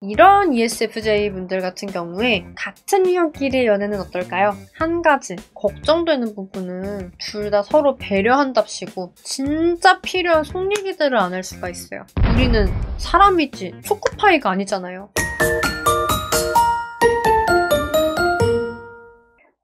이런 ESFJ 분들 같은 경우에 같은 유형끼리의 연애는 어떨까요? 한 가지 걱정되는 부분은 둘 다 서로 배려한답시고 진짜 필요한 속 얘기들을 안 할 수가 있어요. 우리는 사람이지 초코파이가 아니잖아요.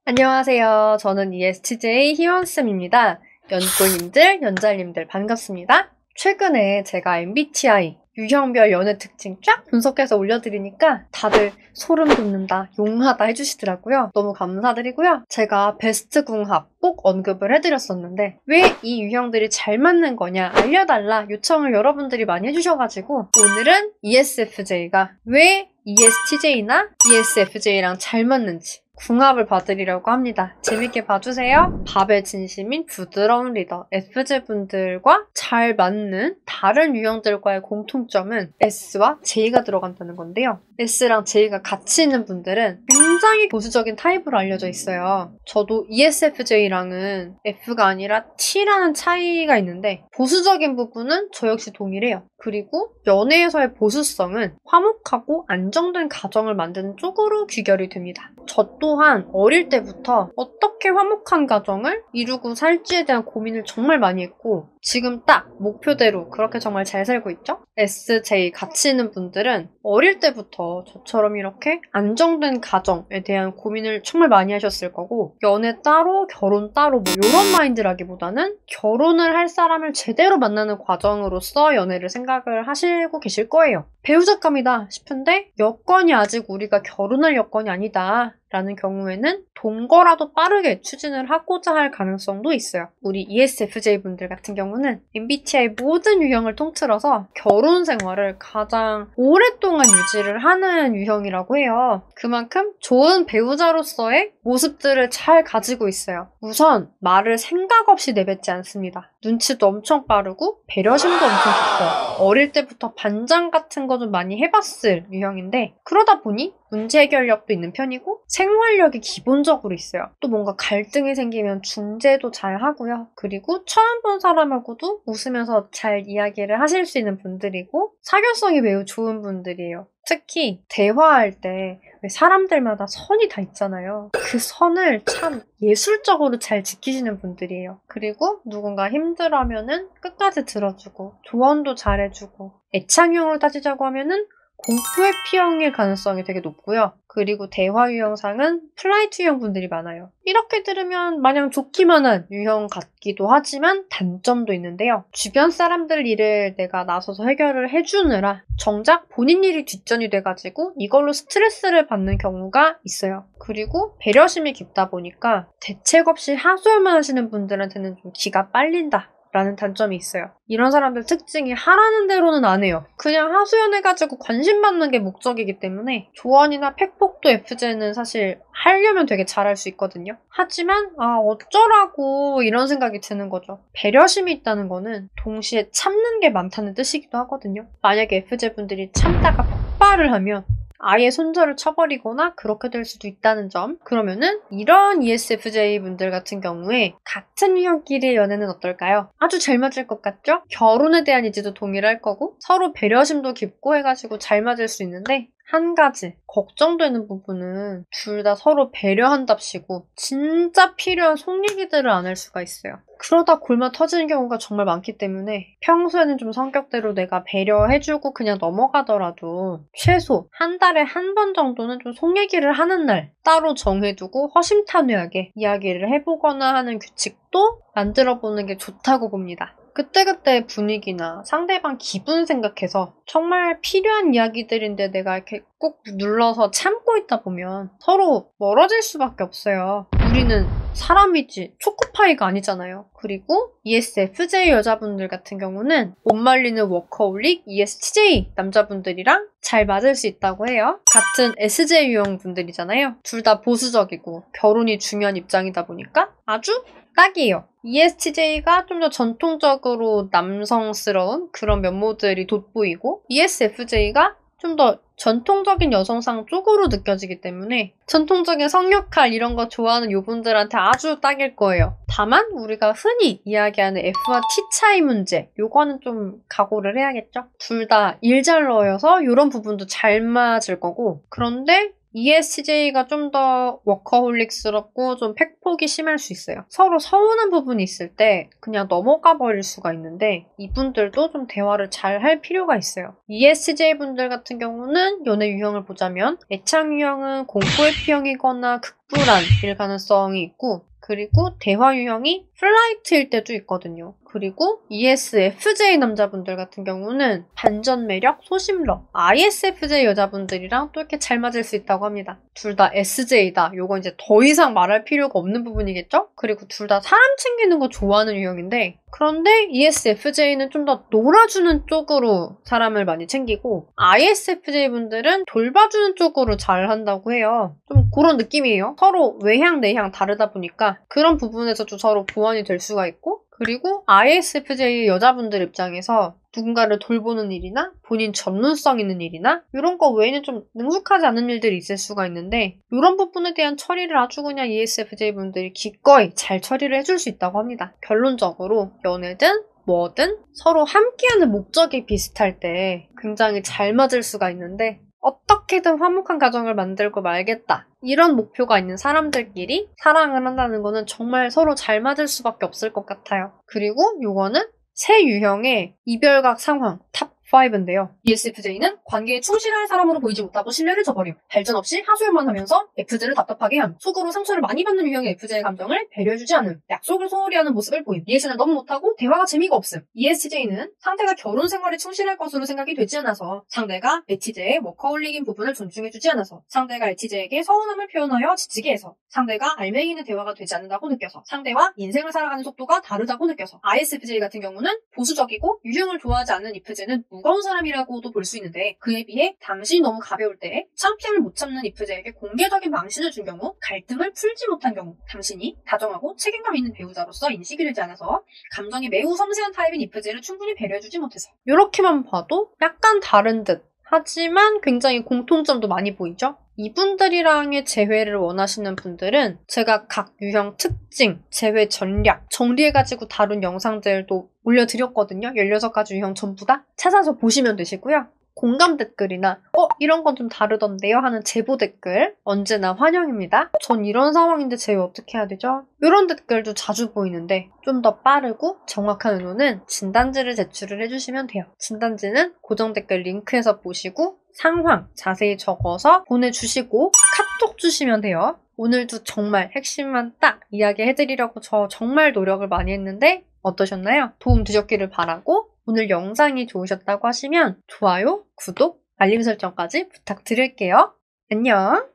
안녕하세요. 저는 ESTJ 희원쌤입니다. 연꼬님들, 연잘님들 반갑습니다. 최근에 제가 MBTI 유형별 연애 특징 쫙 분석해서 올려드리니까 다들 소름 돋는다, 용하다 해주시더라고요. 너무 감사드리고요. 제가 베스트 궁합 꼭 언급을 해드렸었는데 왜 이 유형들이 잘 맞는 거냐 알려달라 요청을 여러분들이 많이 해주셔가지고 오늘은 ESFJ가 왜 ESTJ나 ESFJ랑 잘 맞는지 궁합을 봐드리려고 합니다. 재밌게 봐주세요. 밥의 진심인 부드러운 리더 FJ분들과 잘 맞는 다른 유형들과의 공통점은 S와 J가 들어간다는 건데요. S랑 J가 같이 있는 분들은 굉장히 보수적인 타입으로 알려져 있어요. 저도 ESFJ랑은 F가 아니라 T라는 차이가 있는데 보수적인 부분은 저 역시 동일해요. 그리고 연애에서의 보수성은 화목하고 안정된 가정을 만드는 쪽으로 귀결이 됩니다. 저 또한 어릴 때부터 어떻게 화목한 가정을 이루고 살지에 대한 고민을 정말 많이 했고 지금 딱 목표대로 그렇게 정말 잘 살고 있죠? SJ 같이 있는 분들은 어릴 때부터 저처럼 이렇게 안정된 가정에 대한 고민을 정말 많이 하셨을 거고 연애 따로 결혼 따로 뭐 이런 마인드라기보다는 결혼을 할 사람을 제대로 만나는 과정으로서 연애를 생각을 하시고 계실 거예요. 배우자감이다 싶은데 여건이 아직 우리가 결혼할 여건이 아니다 라는 경우에는 동거라도 빠르게 추진을 하고자 할 가능성도 있어요. 우리 ESFJ분들 같은 경우는 MBTI 모든 유형을 통틀어서 결혼 생활을 가장 오랫동안 유지를 하는 유형이라고 해요. 그만큼 좋은 배우자로서의 모습들을 잘 가지고 있어요. 우선 말을 생각 없이 내뱉지 않습니다. 눈치도 엄청 빠르고 배려심도 엄청 깊어요. 어릴 때부터 반장 같은 거 좀 많이 해봤을 유형인데 그러다 보니 문제 해결력도 있는 편이고 생활력이 기본적으로 있어요. 또 뭔가 갈등이 생기면 중재도 잘 하고요. 그리고 처음 본 사람하고도 웃으면서 잘 이야기를 하실 수 있는 분들이고 사교성이 매우 좋은 분들이에요. 특히 대화할 때 사람들마다 선이 다 있잖아요. 그 선을 참 예술적으로 잘 지키시는 분들이에요. 그리고 누군가 힘들어하면은 끝까지 들어주고 조언도 잘해주고 애착용으로 따지자고 하면은 공포의 P형일 가능성이 되게 높고요. 그리고 대화 유형상은 플라이트 유형 분들이 많아요. 이렇게 들으면 마냥 좋기만 한 유형 같기도 하지만 단점도 있는데요. 주변 사람들 일을 내가 나서서 해결을 해주느라 정작 본인 일이 뒷전이 돼가지고 이걸로 스트레스를 받는 경우가 있어요. 그리고 배려심이 깊다 보니까 대책 없이 하소연만 하시는 분들한테는 좀 기가 빨린다 라는 단점이 있어요. 이런 사람들 특징이 하라는 대로는 안 해요. 그냥 하소연해가지고 관심 받는 게 목적이기 때문에 조언이나 팩폭도 FJ는 사실 하려면 되게 잘할 수 있거든요. 하지만 어쩌라고 이런 생각이 드는 거죠. 배려심이 있다는 거는 동시에 참는 게 많다는 뜻이기도 하거든요. 만약에 FJ분들이 참다가 폭발을 하면 아예 손절을 쳐버리거나 그렇게 될 수도 있다는 점. 그러면은 이런 ESFJ 분들 같은 경우에 같은 유형끼리의 연애는 어떨까요? 아주 잘 맞을 것 같죠? 결혼에 대한 이지도 동일할 거고 서로 배려심도 깊고 해가지고 잘 맞을 수 있는데 한 가지 걱정되는 부분은 둘 다 서로 배려한답시고 진짜 필요한 속 얘기들을 안 할 수가 있어요. 그러다 골마 터지는 경우가 정말 많기 때문에 평소에는 좀 성격대로 내가 배려해주고 그냥 넘어가더라도 최소 한 달에 한 번 정도는 좀 속 얘기를 하는 날 따로 정해두고 허심탄회하게 이야기를 해보거나 하는 규칙도 만들어보는 게 좋다고 봅니다. 그때그때 분위기나 상대방 기분 생각해서 정말 필요한 이야기들인데 내가 이렇게 꼭 눌러서 참고 있다 보면 서로 멀어질 수밖에 없어요. 우리는 사람이지 초코파이가 아니잖아요. 그리고 ESFJ 여자분들 같은 경우는 못 말리는 워커홀릭 ESTJ 남자분들이랑 잘 맞을 수 있다고 해요. 같은 SJ 유형 분들이잖아요. 둘 다 보수적이고 결혼이 중요한 입장이다 보니까 아주 딱이에요. ESTJ가 좀 더 전통적으로 남성스러운 그런 면모들이 돋보이고 ESFJ가 좀 더 전통적인 여성상 쪽으로 느껴지기 때문에 전통적인 성역할 이런 거 좋아하는 요분들한테 아주 딱일 거예요. 다만 우리가 흔히 이야기하는 F와 T 차이 문제, 요거는 좀 각오를 해야겠죠? 둘 다 일잘러여서 이런 부분도 잘 맞을 거고, 그런데 ESTJ가 좀 더 워커홀릭스럽고 좀 팩폭이 심할 수 있어요. 서로 서운한 부분이 있을 때 그냥 넘어가 버릴 수가 있는데 이분들도 좀 대화를 잘 할 필요가 있어요. ESTJ 분들 같은 경우는 연애 유형을 보자면 애착 유형은 공포의 F형이거나 극불안일 가능성이 있고, 그리고 대화 유형이 플라이트일 때도 있거든요. 그리고 ESFJ 남자분들 같은 경우는 반전 매력, 소심러, ISFJ 여자분들이랑 또 이렇게 잘 맞을 수 있다고 합니다. 둘 다 SJ다. 요거 이제 더 이상 말할 필요가 없는 부분이겠죠? 그리고 둘 다 사람 챙기는 거 좋아하는 유형인데, 그런데 ESFJ는 좀 더 놀아주는 쪽으로 사람을 많이 챙기고, ISFJ 분들은 돌봐주는 쪽으로 잘 한다고 해요. 좀 그런 느낌이에요. 서로 외향, 내향 다르다 보니까 그런 부분에서도 서로 보완이 될 수가 있고, 그리고 ISFJ 여자분들 입장에서 누군가를 돌보는 일이나 본인 전문성 있는 일이나 이런 거 외에는 좀 능숙하지 않은 일들이 있을 수가 있는데, 이런 부분에 대한 처리를 아주 그냥 ESFJ 분들이 기꺼이 잘 처리를 해줄 수 있다고 합니다. 결론적으로 연애든 뭐든 서로 함께하는 목적이 비슷할 때 굉장히 잘 맞을 수가 있는데, 어떻게든 화목한 가정을 만들고 말겠다, 이런 목표가 있는 사람들끼리 사랑을 한다는 거는 정말 서로 잘 맞을 수밖에 없을 것 같아요. 그리고 요거는 세 유형의 이별각 상황 탑 5인데요. ESFJ는 관계에 충실한 사람으로 보이지 못하고 신뢰를 저버림. 발전 없이 하소연만 하면서 FJ를 답답하게 함. 속으로 상처를 많이 받는 유형의 FJ의 감정을 배려해주지 않음. 약속을 소홀히 하는 모습을 보임. ES는 너무 못하고 대화가 재미가 없음. ESTJ는 상대가 결혼 생활에 충실할 것으로 생각이 되지 않아서, 상대가 HJ의 워커홀릭인 부분을 존중해주지 않아서, 상대가 HJ에게 서운함을 표현하여 지치게 해서, 상대가 알맹이는 대화가 되지 않는다고 느껴서, 상대와 인생을 살아가는 속도가 다르다고 느껴서. ISFJ 같은 경우는 보수적이고 유형을 좋아하지 않는 IFJ는 무거운 사람이라고도 볼 수 있는데, 그에 비해 당신이 너무 가벼울 때 창피함을 못 참는 IFJ에게 공개적인 망신을 준 경우, 갈등을 풀지 못한 경우, 당신이 다정하고 책임감 있는 배우자로서 인식이 되지 않아서 감정이 매우 섬세한 타입인 IFJ를 충분히 배려해주지 못해서. 이렇게만 봐도 약간 다른 듯 하지만 굉장히 공통점도 많이 보이죠? 이분들이랑의 재회를 원하시는 분들은 제가 각 유형 특징, 재회 전략 정리해가지고 다룬 영상들도 올려드렸거든요. 16가지 유형 전부 다 찾아서 보시면 되시고요. 공감 댓글이나 이런 건 좀 다르던데요 하는 제보 댓글 언제나 환영입니다. 전 이런 상황인데 제외 어떻게 해야 되죠? 이런 댓글도 자주 보이는데, 좀 더 빠르고 정확한 의논은 진단지를 제출을 해주시면 돼요. 진단지는 고정 댓글 링크에서 보시고 상황 자세히 적어서 보내주시고 카톡 주시면 돼요. 오늘도 정말 핵심만 딱 이야기해드리려고 저 정말 노력을 많이 했는데 어떠셨나요? 도움 되셨기를 바라고, 오늘 영상이 좋으셨다고 하시면 좋아요, 구독, 알림 설정까지 부탁드릴게요. 안녕!